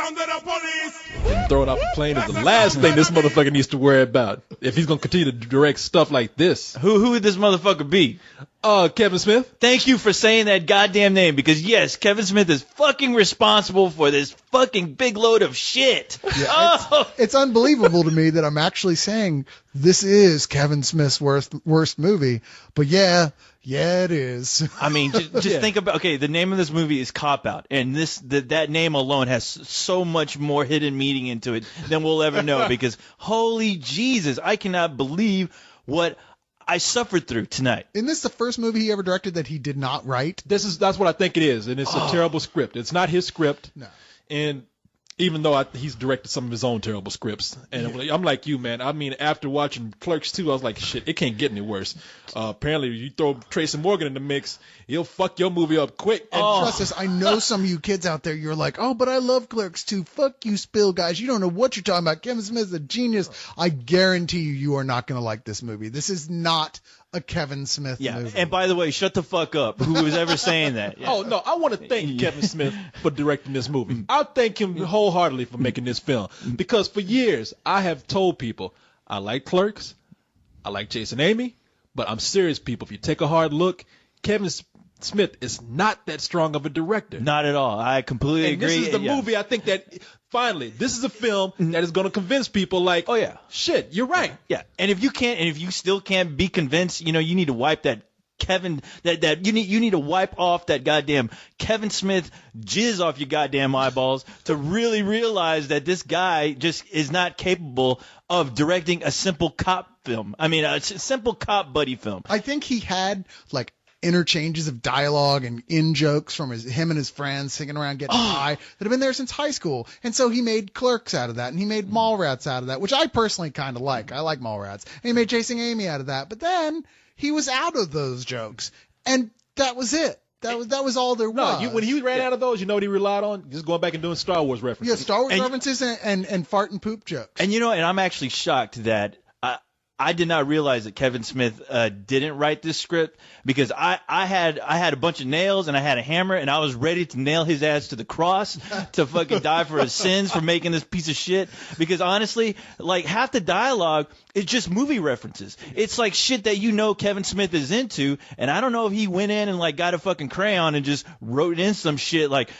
under the police. Throwing off the plane is the last thing this motherfucker needs to worry about if he's gonna continue to direct stuff like this. Who would this motherfucker be? Kevin Smith. Thank you for saying that goddamn name, because yes, Kevin Smith is fucking responsible for this fucking big load of shit. Yeah, it's unbelievable to me that I'm actually saying this is Kevin Smith's worst movie, but yeah, it is. I mean, just think about, okay, the name of this movie is Cop Out, and that name alone has so much more hidden meaning into it than we'll ever know, because holy Jesus, I cannot believe what I suffered through tonight. Isn't this the first movie he ever directed that he did not write? That's what I think it is, and it's a terrible script. It's not his script. No. And even though he's directed some of his own terrible scripts, and I'm like you, man. I mean, after watching Clerks 2, I was like, shit, it can't get any worse. Apparently, you throw Tracy Morgan in the mix, he'll fuck your movie up quick. And trust us, I know some of you kids out there, you're like, oh, but I love Clerks 2. Fuck you, Spill guys. You don't know what you're talking about. Kevin Smith's a genius. I guarantee you are not going to like this movie. This is not a Kevin Smith movie. And by the way, shut the fuck up. Who was ever saying that? Yeah. Oh, no, I want to thank Kevin Smith for directing this movie. I thank him wholeheartedly for making this film. Because for years, I have told people, I like Clerks, I like Jason Amy, but I'm serious, people. If you take a hard look, Kevin Smith is not that strong of a director. Not at all. I completely agree. This is the movie, I think, that finally, this is a film that is going to convince people like, oh yeah, shit, you're right. Yeah. And if you still can't be convinced, you need to wipe that you need to wipe off that goddamn Kevin Smith jizz off your goddamn eyeballs to really realize that this guy just is not capable of directing a simple cop film. I mean, a simple cop buddy film. I think he had like interchanges of dialogue and in-jokes from him and his friends singing around getting high that have been there since high school. And so he made Clerks out of that, and he made Mallrats out of that, which I personally kind of like. I like Mallrats. And he made Chasing Amy out of that. But then he was out of those jokes, and that was it. That was all there was. No, when he ran out of those, you know what he relied on? Just going back and doing Star Wars references. Yeah, Star Wars references and fart and poop jokes. And and I'm actually shocked that I did not realize that Kevin Smith didn't write this script, because I had a bunch of nails and I had a hammer and I was ready to nail his ass to the cross to fucking die for his sins for making this piece of shit. Because honestly, like half the dialogue is just movie references. It's like shit that Kevin Smith is into, and I don't know if he went in and like got a fucking crayon and just wrote in some shit like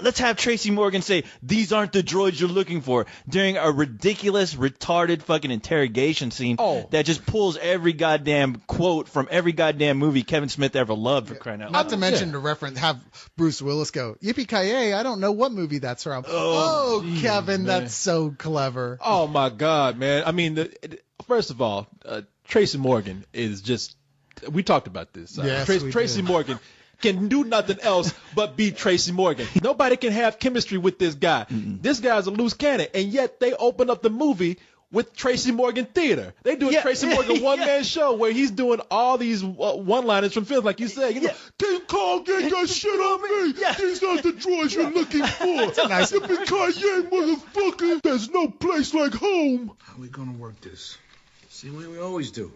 let's have Tracy Morgan say, "These aren't the droids you're looking for," during a ridiculous, retarded fucking interrogation scene that just pulls every goddamn quote from every goddamn movie Kevin Smith ever loved, for crying out loud. Not to mention to reference, have Bruce Willis go, "Yippee-ki-yay, I don't know what movie that's from." Geez, Kevin, man. That's so clever. Oh, my God, man. I mean, first of all, Tracy Morgan is just, we talked about this. Yes, Tracy Morgan can do nothing else but be Tracy Morgan. Nobody can have chemistry with this guy. Mm-mm. This guy's a loose cannon, and yet they open up the movie with Tracy Morgan Theater. They do a Tracy Morgan one-man show where he's doing all these one-liners from films, like you said. King Kong ain't got shit on me. These are the droids you're looking for. Nice. Yippee-ki-yay, motherfucker. There's no place like home. How are we gonna work this? Same way we always do.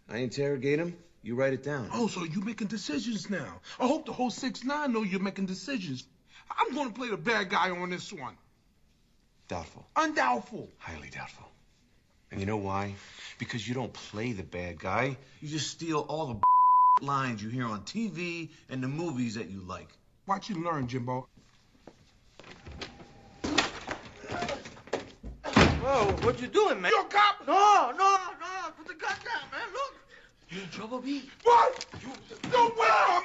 I interrogate him. You write it down. Oh, so you're making decisions now. I hope the whole 6ix9ine know you're making decisions. I'm going to play the bad guy on this one. Doubtful. Undoubtful. Highly doubtful. And you know why? Because you don't play the bad guy. You just steal all the lines you hear on TV and the movies that you like. Watch you learn, Jimbo. Whoa, what you doing, man? You a cop? No. Put the gun down, man. Look. You in trouble, B? What? Don't waste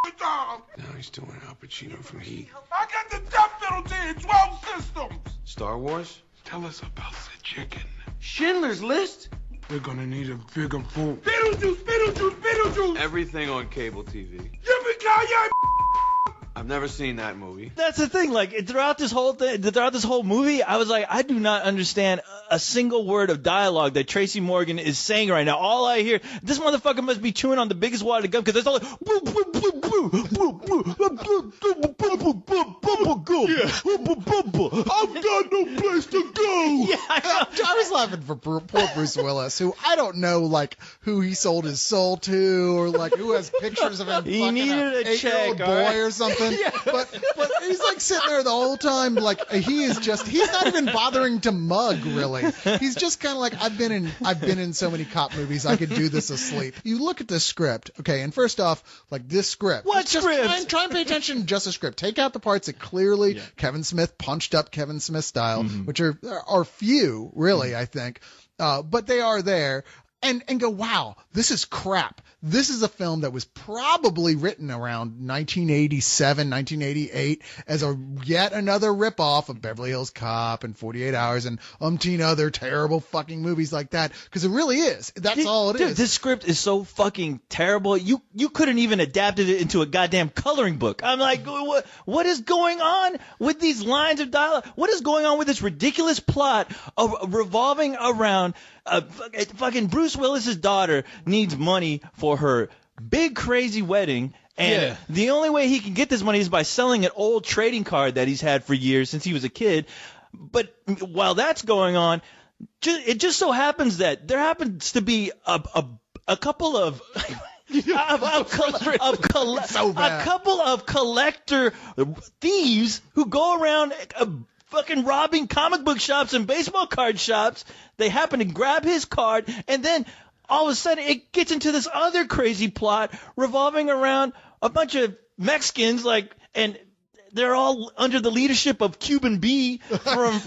my time. Now he's doing Al Pacino from Heat. I got the death penalty in 12 systems. Star Wars? Tell us about the chicken. Schindler's List? We're gonna need a bigger boat. Beetlejuice! Everything on cable TV. Yippee-ki-yay! I've never seen that movie. That's the thing. Like throughout this whole movie, I was like, I do not understand a single word of dialogue that Tracy Morgan is saying right now. All I hear, this motherfucker must be chewing on the biggest wad of gum, because it's all like, I've got no place to go. Yeah, I was laughing for poor Bruce Willis, who I don't know, like, who he sold his soul to, or like who has pictures of him He fucking needed a 8-year-old check, boy all right? or something. But he's like sitting there the whole time, like he's not even bothering to mug, really. He's just kind of like, I've been in so many cop movies, I could do this asleep. You look at this script, okay, and first off, like this script. What just script? Try and pay attention to just a script. Take out the parts that clearly Kevin Smith punched up Kevin Smith style, which are few, really, I think. But they are there. And go, wow, this is crap. This is a film that was probably written around 1987, 1988 as yet another ripoff of Beverly Hills Cop and 48 Hours and umpteen other terrible fucking movies like that. Because it really is. That's all it is. This script is so fucking terrible. You couldn't even adapted it into a goddamn coloring book. I'm like, what is going on with these lines of dialogue? What is going on with this ridiculous plot of revolving around fucking Bruce Willis's daughter needs money for her big crazy wedding, and the only way he can get this money is by selling an old trading card that he's had for years since he was a kid. But while that's going on, it just so happens that there happens to be a couple of a couple of collector thieves who go around fucking robbing comic book shops and baseball card shops. They happen to grab his card, and then all of a sudden it gets into this other crazy plot revolving around a bunch of Mexicans, and they're all under the leadership of Cuban B from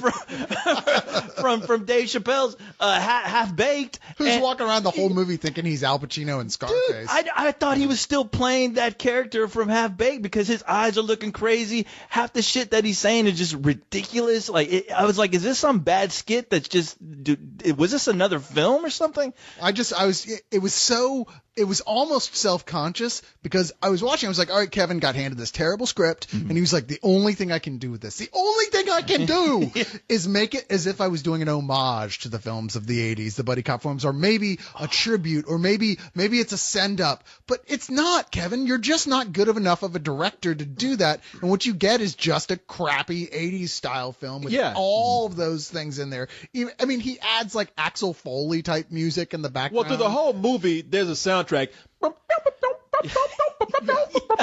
Dave Chappelle's Half Baked. Who's walking around the whole movie thinking he's Al Pacino in Scarface? Dude, I thought he was still playing that character from Half Baked because his eyes are looking crazy. Half the shit that he's saying is just ridiculous. I was like, is this some bad skit that's just? Was this another film or something? It was almost self-conscious because I was watching. I was like, all right, Kevin got handed this terrible script, and he was like, the only thing I can do with this, the only thing I can do is make it as if I was doing an homage to the films of the 80s, the buddy cop films, or maybe a tribute, or maybe it's a send-up. But it's not, Kevin. You're just not good enough of a director to do that, and what you get is just a crappy 80s style film with all of those things in there. I mean, he adds like Axel Foley type music in the background. Well, through the whole movie, there's a soundtrack.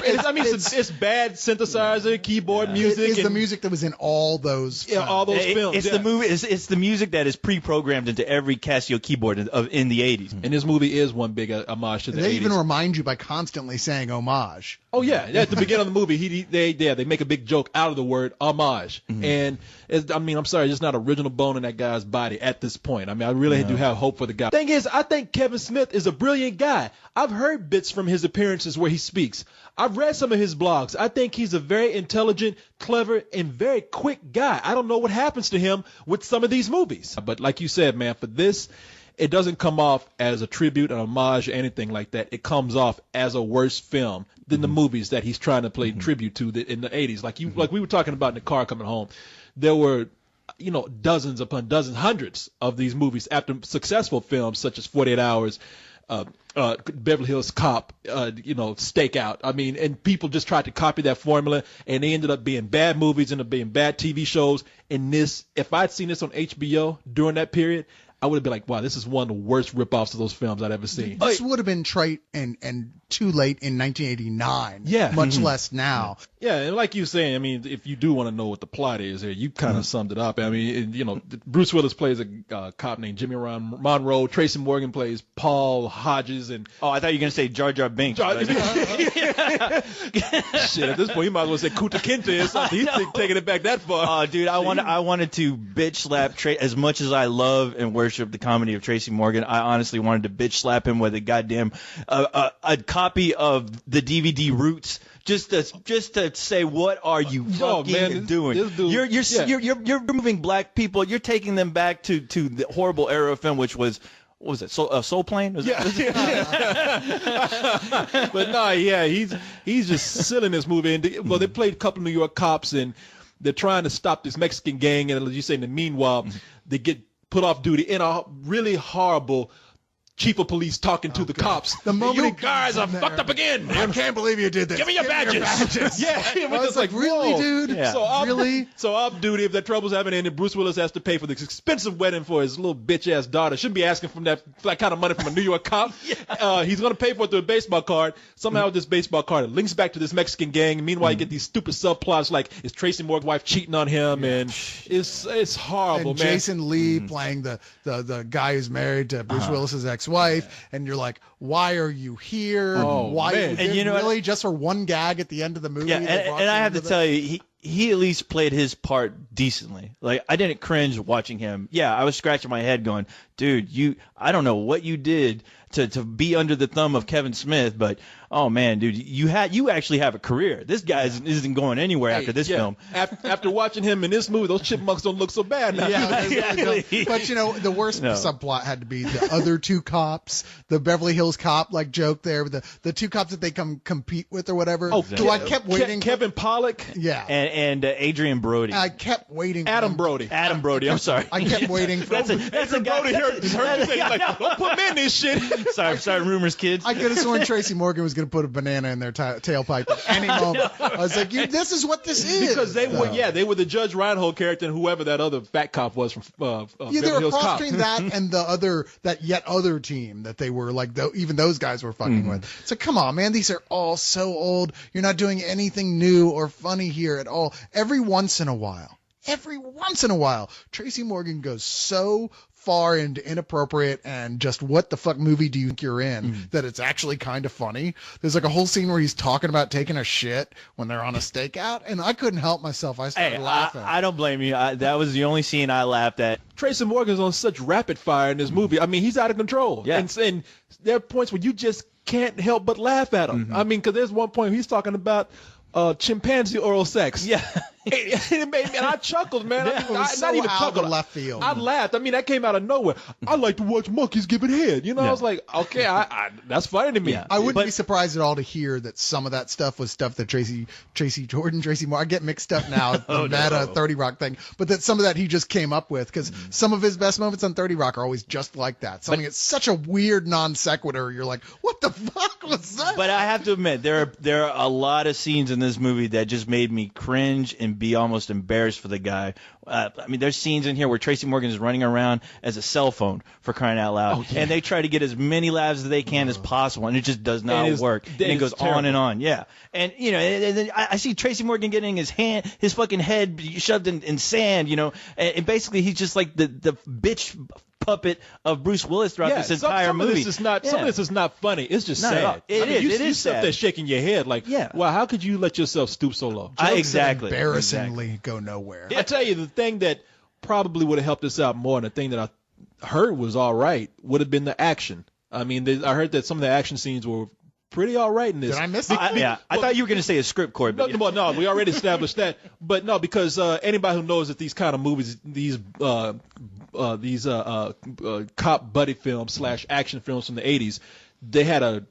It's bad synthesizer, keyboard music. It's the music that was in all those films. All those films. It's the movie. It's the music that is pre-programmed into every Casio keyboard in the 80s. And this movie is one big homage to the 80s. They even remind you by constantly saying homage. Oh yeah, at the beginning of the movie, they make a big joke out of the word homage, and I'm sorry, there's not original bone in that guy's body at this point. I mean, I really do have hope for the guy. Thing is, I think Kevin Smith is a brilliant guy. I've heard bits from his appearances where he speaks. I've read some of his blogs. I think he's a very intelligent, clever, and very quick guy. I don't know what happens to him with some of these movies, but like you said, man, for this, it doesn't come off as a tribute, an homage, or anything like that. It comes off as a worse film than the movies that he's trying to play tribute to in the 80s. Like we were talking about in the car coming home. There were, dozens upon dozens, hundreds of these movies after successful films such as 48 Hours, Beverly Hills Cop, Stakeout. I mean, and people just tried to copy that formula, and they ended up being bad movies, ended up being bad TV shows. And this, if I'd seen this on HBO during that period, I would have been like, wow, this is one of the worst ripoffs of those films I'd ever seen. This would have been trite and too late in 1989. Yeah. Much less now. Yeah, and like you saying, I mean, if you do want to know what the plot is here, you kind of summed it up. I mean, Bruce Willis plays a cop named Jimmy Monroe. Tracy Morgan plays Paul Hodges, and I thought you were gonna say Jar Jar Binks. Shit, at this point, you might as well say Kuta Kinte or something. He's taking it back that far. Oh, dude, I wanted to bitch slap as much as I love and worship the comedy of Tracy Morgan. I honestly wanted to bitch slap him with a goddamn a copy of the DVD Roots. Just to say, what are you fucking doing? This dude, You're moving black people. You're taking them back to the horrible era of film, which was. What was it? Soul Plane? But no, he's just silly in this movie. And they played a couple of New York cops, and they're trying to stop this Mexican gang. And as you say, in the meanwhile, they get put off duty in a really horrible chief of police talking to the cops. The moment you he guys are comes in fucked there, up again. I can't believe you did this. Give me your badges. Yeah, I was like, really, whoa. dude? Yeah. Really? So off duty, if that trouble's haven't ended, Bruce Willis has to pay for this expensive wedding for his little bitch ass daughter. Shouldn't be asking for that kind of money from a New York cop. He's gonna pay for it through a baseball card. Somehow this baseball card links back to this Mexican gang. Meanwhile, you get these stupid subplots like is Tracy Morgan's wife cheating on him, and it's horrible, And man. Jason Lee playing the guy who's married to Bruce Willis's ex-wife, and you're like, why are you here? Oh, Why? man. And you know what? really just for one gag at the end of the movie? Yeah, they brought and I you have to into tell you, he at least played his part decently. Like, I didn't cringe watching him. Yeah, I was scratching my head going, dude, I don't know what you did to be under the thumb of Kevin Smith, but oh man, dude, you actually have a career. This guy isn't going anywhere after this film. After watching him in this movie, those chipmunks don't look so bad now. Yeah, they really don't. But you know, the worst subplot had to be the other two cops, the Beverly Hills Cop like joke there, the two cops that they compete with or whatever. Oh, who I kept waiting. Kevin Pollak. Yeah, And Adrian Brody. I kept waiting. Adam Brody. Adam Brody, I'm sorry. I kept waiting for. That's a guy. Brody heard you say, like, don't put me in this shit. Sorry, rumors, kids. I could have sworn Tracy Morgan was going to put a banana in their tailpipe at any moment. I was like, this is what this is. Because they were the Judge Reinhold character and whoever that other fat cop was from Yeah, they Beverly were Hills cross Cop. between that and that yet other team that they were like, even those guys were fucking with. So come on, man, these are all so old. You're not doing anything new or funny here at all. Every once in a while, Tracy Morgan goes so far into inappropriate and just what the fuck movie do you think you're in that it's actually kind of funny. There's like a whole scene where he's talking about taking a shit when they're on a stakeout, and I couldn't help myself. I started laughing. I don't blame you. That was the only scene I laughed at. Tracy Morgan's on such rapid fire in this movie. I mean, he's out of control. Yeah. And there are points where you just can't help but laugh at him. I mean, because there's one point he's talking about chimpanzee oral sex. Yeah. And I chuckled, man. Yeah. It was not so even out chuckled. of left field. I laughed. I mean, that came out of nowhere. I like to watch monkeys give it head. You know, I was like, okay, that's funny to me. Yeah. I wouldn't be surprised at all to hear that some of that stuff was stuff that Tracy Morgan, I get mixed up now, the meta 30 Rock thing, but that some of that he just came up with, because some of his best moments on 30 Rock are always just like that. Something that's such a weird non sequitur. You're like, what the fuck was that? But I have to admit, there are a lot of scenes in this movie that just made me cringe and be almost embarrassed for the guy. I mean, there's scenes in here where Tracy Morgan is running around as a cell phone, for crying out loud, and they try to get as many laughs as they can as possible, and it just does not work. And it goes on and on. Yeah, and you know, and then I see Tracy Morgan getting his fucking head shoved in sand, you know, and basically he's just like the bitch puppet of Bruce Willis throughout this entire movie. Some of this is not funny. It's just sad. You sit there shaking your head like, wow, how could you let yourself stoop so low? Exactly. Embarrassingly go nowhere. I tell you, the thing that probably would have helped us out more, and the thing that I heard was all right, would have been the action. I mean, I heard that some of the action scenes were pretty all right in this. Did I miss it? I thought you were going to say a script, Corey. But no, we already established that. But no, because anybody who knows that these kind of movies, these cop buddy films / action films from the 80s, they had a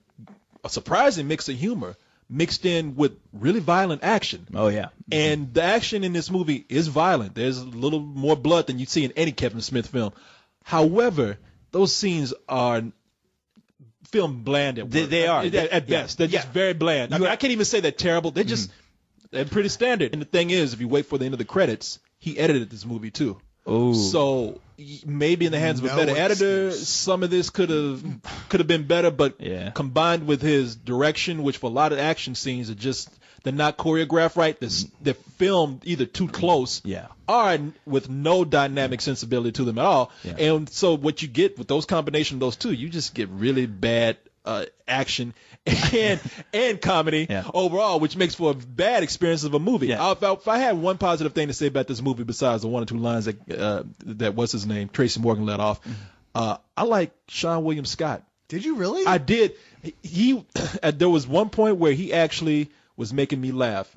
surprising mix of humor mixed in with really violent action. Oh, yeah. And the action in this movie is violent. There's a little more blood than you'd see in any Kevin Smith film. However, those scenes are filmed bland at work. They are. At best. They're just very bland. I can't even say they're terrible. They're just they're pretty standard. And the thing is, if you wait for the end of the credits, he edited this movie too. Oh. So maybe in the hands of a better editor, some of this could have been better. But combined with his direction, which for a lot of action scenes they're not choreographed right. They're filmed either too close, or with no dynamic sensibility to them at all. Yeah. And so what you get with those combination of those two, you just get really bad action and comedy overall, which makes for a bad experience of a movie. Yeah. If I had one positive thing to say about this movie besides the one or two lines that what's his name, Tracy Morgan let off, I like Seann William Scott. Did you really? I did. There was one point where he actually was making me laugh.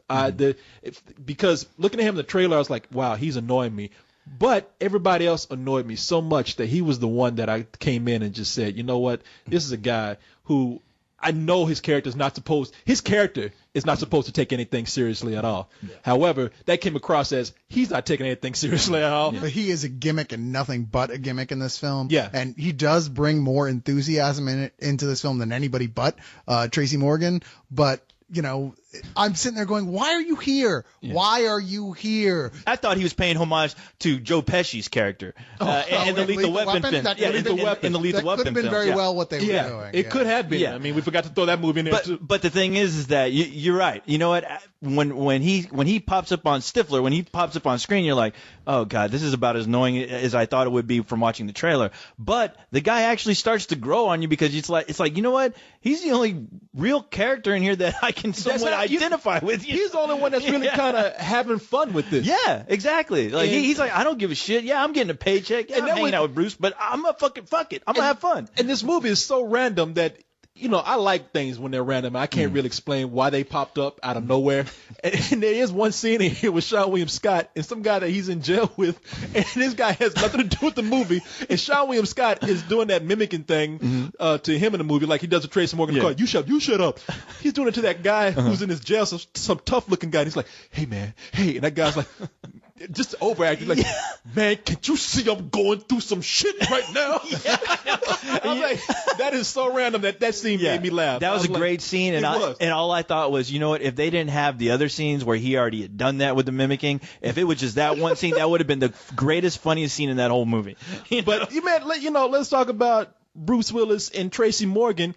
Because looking at him in the trailer, I was like, wow, he's annoying me. But everybody else annoyed me so much that he was the one that I came in and just said, you know what, this is a guy who I know his character is not supposed to take anything seriously at all. Yeah. However, that came across as he's not taking anything seriously at all. Yeah. But he is a gimmick and nothing but a gimmick in this film. Yeah. And he does bring more enthusiasm into this film than anybody but Tracy Morgan. But, you know, I'm sitting there going, why are you here? Yeah. Why are you here? I thought he was paying homage to Joe Pesci's character in the Lethal Weapon film. In the Lethal Weapon film. That could have been very well what they were doing. It could have been. Yeah. I mean, we forgot to throw that movie in there too. But the thing is that you're right. You know what? When he pops up on Stifler, when he pops up on screen, you're like, oh God, this is about as annoying as I thought it would be from watching the trailer. But the guy actually starts to grow on you because it's like you know what? He's the only real character in here that I can somewhat identify with. He's the only one that's really kind of having fun with this. Yeah, exactly. Like he's like, I don't give a shit. Yeah, I'm getting a paycheck. Yeah, I'm hanging out with Bruce, but I'm gonna fuck it. I'm gonna have fun. And this movie is so random that, you know, I like things when they're random. I can't really explain why they popped up out of nowhere. And there is one scene in here with Seann William Scott and some guy that he's in jail with, and this guy has nothing to do with the movie. And Seann William Scott is doing that mimicking thing to him in the movie, like he does to Tracy Morgan. Yeah. You shut up. He's doing it to that guy who's in his jail, some tough looking guy. And he's like, hey man, hey, and that guy's like, just overacting, like, man, can't you see I'm going through some shit right now? I'm like, that is so random that scene made me laugh. That was a great scene, and all I thought was, you know what, if they didn't have the other scenes where he already had done that with the mimicking, if it was just that one scene, that would have been the greatest, funniest scene in that whole movie. But let's talk about Bruce Willis and Tracy Morgan.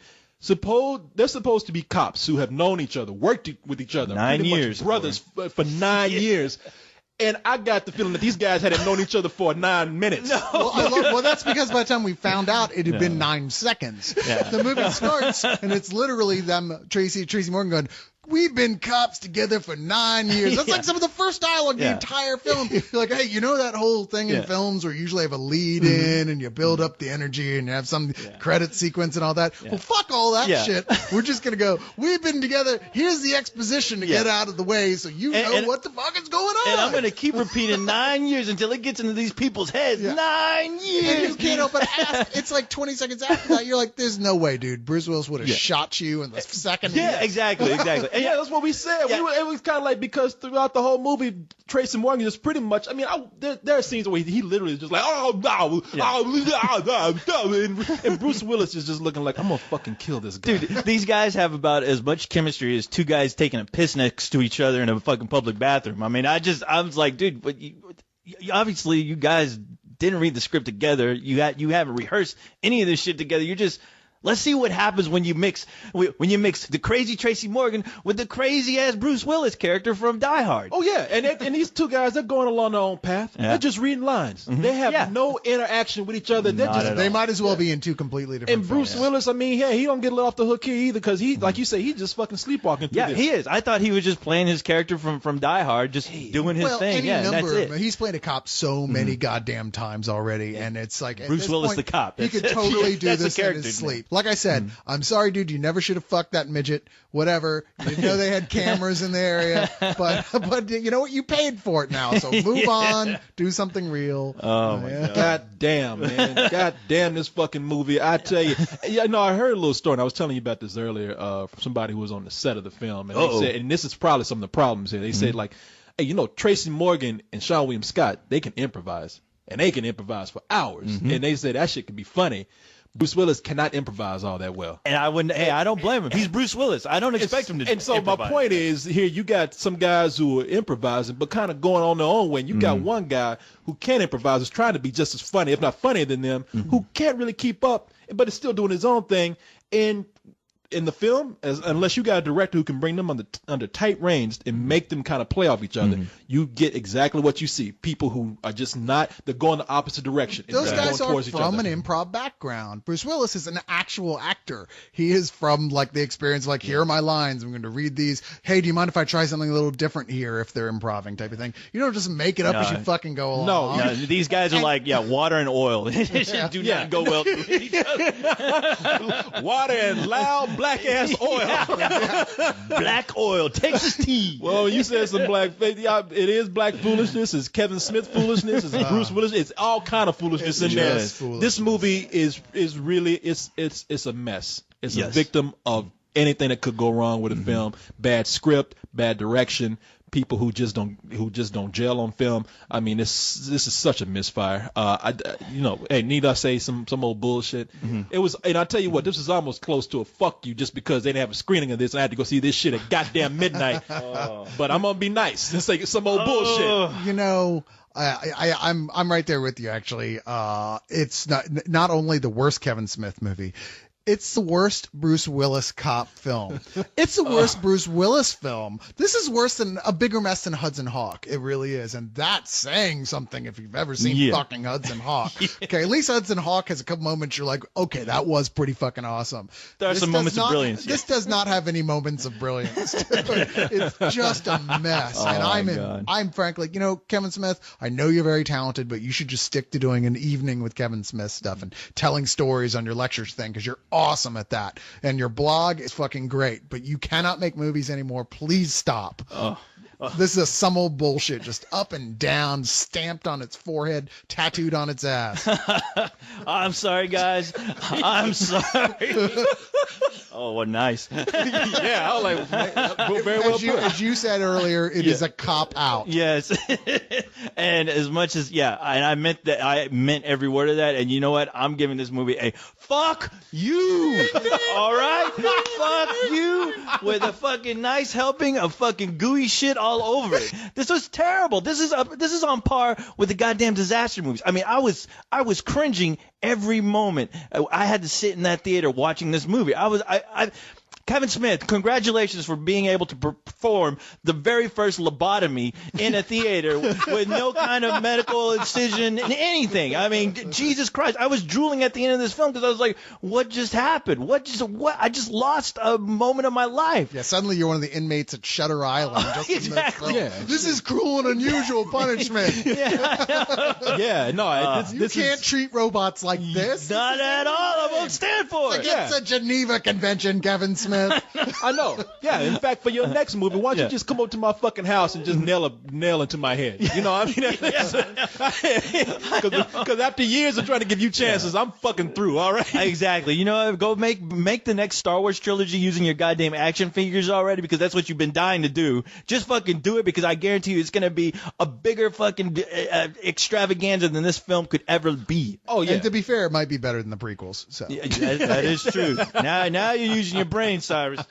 They're supposed to be cops who have known each other, worked with each other, 9 years, brothers for 9 years. And I got the feeling that these guys hadn't known each other for 9 minutes. No. Well, that's because by the time we found out, it had been 9 seconds. Yeah. The movie starts, and it's literally them, Tracy Morgan going, we've been cops together for 9 years. That's like some of the first dialogue in the entire film. You're like, hey, you know that whole thing in films where you usually have a lead in and you build up the energy and you have some credit sequence and all that? Yeah. Well, fuck all that shit. We're just going to go, we've been together. Here's the exposition to get out of the way so you know what the fuck is going on. And I'm going to keep repeating 9 years until it gets into these people's heads. Yeah. 9 years. And you can't help but ask. It's like 20 seconds after that, you're like, there's no way, dude. Bruce Willis would have shot you in the second. Yeah, exactly. Yeah, that's what we said. Yeah. It was kind of like, because throughout the whole movie, Tracy Morgan is pretty much, I mean, there are scenes where he literally is just like, and Bruce Willis is just looking like, I'm going to fucking kill this guy. Dude, these guys have about as much chemistry as two guys taking a piss next to each other in a fucking public bathroom. I mean, I was like, dude, but obviously you guys didn't read the script together. You haven't rehearsed any of this shit together. You're just... Let's see what happens when you mix the crazy Tracy Morgan with the crazy ass Bruce Willis character from Die Hard. Oh yeah, and these two guys, they're going along their own path. Yeah. They're just reading lines. Mm-hmm. They have no interaction with each other. They might as well be in two completely different. And Bruce Willis, I mean, he don't get let off the hook here either, because he, like you say, he's just fucking sleepwalking through this. He is. I thought he was just playing his character from Die Hard, just doing his thing. Yeah, that's it. He's played a cop so many goddamn times already, and it's like Bruce Willis the cop. He could totally do this in his sleep. Like I said. I'm sorry, dude. You never should have fucked that midget. Whatever. You didn't know they had cameras in the area, but you know what? You paid for it now. So move on. Do something real. Oh my God. God damn, man. God damn this fucking movie. I tell you. Yeah, no, I heard a little story. And I was telling you about this earlier from somebody who was on the set of the film, and they said, and this is probably some of the problems here. They said like, hey, you know, Tracy Morgan and Seann William Scott, they can improvise, and they can improvise for hours, and they said that shit could be funny. Bruce Willis cannot improvise all that well. And I don't blame him. He's Bruce Willis. I don't expect him to And so improvise. My point is, here you got some guys who are improvising, but kind of going on their own way. And you got one guy who can improvise, who's trying to be just as funny, if not funnier than them, who can't really keep up, but is still doing his own thing. And in the film, unless you got a director who can bring them under tight reins and make them kind of play off each other, you get exactly what you see. People who are just they're going the opposite direction. Those guys are from an improv background. Bruce Willis is an actual actor. He is from like the experience, like, here are my lines. I'm going to read these. Hey, do you mind if I try something a little different here if they're improving type of thing? You don't just make it up as you fucking go along. No, these guys are like, water and oil. Do not go well through each other. Water and loud black ass oil. Black oil, Texas tea. Well, you said some black. It is black foolishness. It's Kevin Smith foolishness. It's Bruce Willis. It's all kind of foolishness in there. This movie is really it's a mess. It's a victim of anything that could go wrong with a film. Bad script, bad direction, people who just don't gel on film. I mean, this is such a misfire. Hey, need I say some old bullshit? It was, and I tell you what, this was almost close to a fuck you just because they didn't have a screening of this. And I had to go see this shit at goddamn midnight. But I'm gonna be nice and say some old bullshit. You know, I'm right there with you. Actually, it's not only the worst Kevin Smith movie. It's the worst Bruce Willis cop film. It's the worst Bruce Willis film. This is worse than a bigger mess than Hudson Hawk. It really is. And that's saying something if you've ever seen fucking Hudson Hawk. Okay, at least Hudson Hawk has a couple moments you're like, okay, that was pretty fucking awesome. There are some moments of brilliance. This does not have any moments of brilliance. It's just a mess. And I'm frankly, you know, Kevin Smith, I know you're very talented, but you should just stick to doing an evening with Kevin Smith stuff and telling stories on your lectures thing because you're awesome at that, and your blog is fucking great, but you cannot make movies anymore. Please stop. This is some old bullshit, just up and down, stamped on its forehead, tattooed on its ass. I'm sorry, guys. I'm sorry. Oh, what nice. Yeah, I was like, very well put. As you said earlier, it is a cop out. Yes. And as much as, and I meant every word of that. And you know what? I'm giving this movie a fuck you. All right? Fuck you with a fucking nice helping of fucking gooey shit all over it. This was terrible. This is on par with the goddamn disaster movies. I mean, I was cringing every moment. I had to sit in that theater watching this movie. Kevin Smith, congratulations for being able to perform the very first lobotomy in a theater with no kind of medical incision and anything. I mean, Jesus Christ, I was drooling at the end of this film because I was like, what just happened? What? I just lost a moment of my life. Yeah, suddenly you're one of the inmates at Shutter Island. Exactly. This is cruel and unusual punishment. You can't treat robots like this. Not at all. I won't stand for it. It's a Geneva Convention, Kevin Smith. I know. Yeah. In fact, for your next movie, why don't you just come over to my fucking house and just nail into my head? You know what I mean? Because after years of trying to give you chances, I'm fucking through. All right. Exactly. You know, go make the next Star Wars trilogy using your goddamn action figures already, because that's what you've been dying to do. Just fucking do it, because I guarantee you it's gonna be a bigger fucking extravaganza than this film could ever be. Oh yeah. And to be fair, it might be better than the prequels. So that is true. Now you're using your brain, Cyrus.